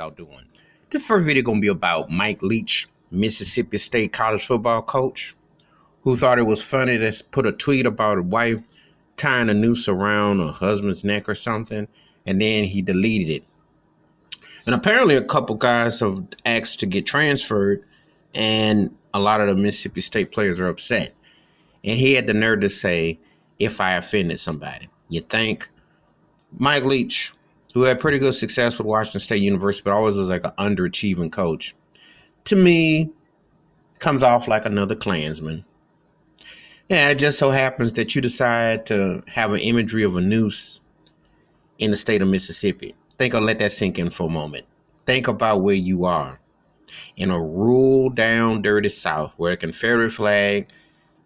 y'all doing? This first video gonna be about Mike Leach, Mississippi State college football coach, who thought it was funny to put a tweet about a wife tying a noose around her husband's neck or something, and then he deleted it. And apparently a couple guys have asked to get transferred, and a lot of the Mississippi State players are upset. And he had the nerve to say, if I offended somebody. You think Mike Leach, who had pretty good success with Washington State University, but always was like an underachieving coach, to me, comes off like another Klansman. Yeah, it just so happens that you decide to have an imagery of a noose in the state of Mississippi. Let that sink in for a moment. Think about where you are. In a rural, down, dirty South, where a Confederate flag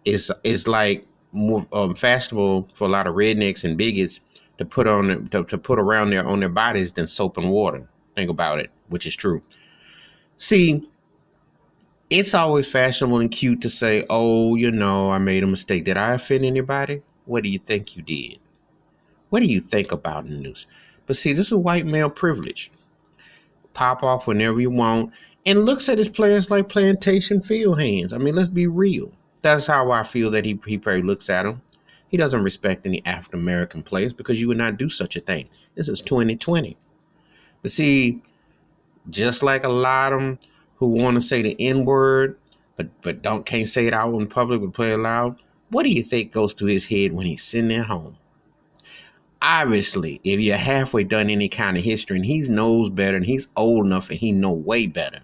is like more fashionable for a lot of rednecks and bigots to put on to put around on their bodies than soap and water. Think about it, which is true. See, it's always fashionable and cute to say, oh, I made a mistake. Did I offend anybody? What do you think you did? What do you think about the news? But see, this is white male privilege. Pop off whenever you want and looks at his players like plantation field hands. I mean, let's be real. That's how I feel that he probably looks at them. He doesn't respect any African American players because you would not do such a thing. This is 2020. But see, just like a lot of them who want to say the N-word, but can't say it out in public but play it loud, what do you think goes through his head when he's sitting at home? Obviously, if you're halfway done any kind of history and he knows better and he's old enough and he know way better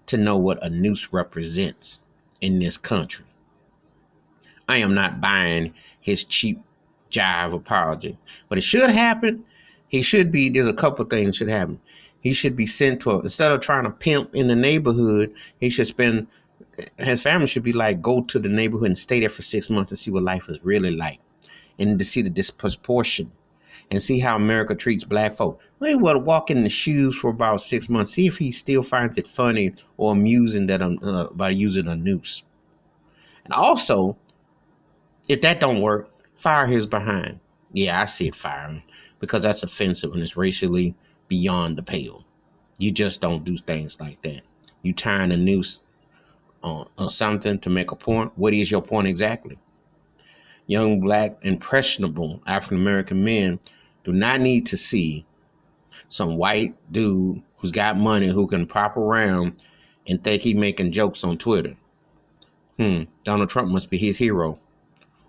to know what a noose represents in this country. I am not buying his cheap jive apology, but it should happen. There's a couple things should happen. He should be sent to instead of trying to pimp in the neighborhood, his family should be like, go to the neighborhood and stay there for 6 months and see what life is really like. And to see the disproportion and see how America treats black folk. We want to walk in the shoes for about 6 months, see if he still finds it funny or amusing that by using a noose. And also, if that don't work, fire his behind. Yeah, I see it firing because that's offensive and it's racially beyond the pale. You just don't do things like that. You tying a noose on something to make a point. What is your point exactly? Young, black, impressionable African-American men do not need to see some white dude who's got money who can prop around and think he's making jokes on Twitter. Donald Trump must be his hero.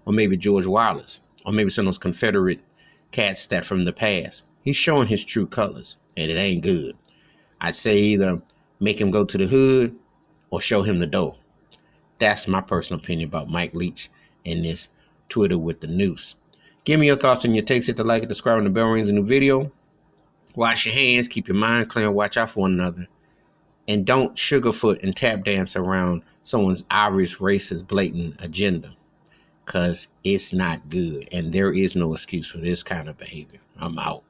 Or maybe George Wallace. Or maybe some of those Confederate cats that from the past. He's showing his true colors, and it ain't good. I'd say either make him go to the hood or show him the door. That's my personal opinion about Mike Leach and this Twitter with the noose. Give me your thoughts and your takes. Hit the like and subscribe, and the bell rings a new video. Wash your hands, keep your mind clear, watch out for one another. And don't sugarfoot and tap dance around someone's obvious racist, blatant agenda. Because it's not good. And there is no excuse for this kind of behavior. I'm out.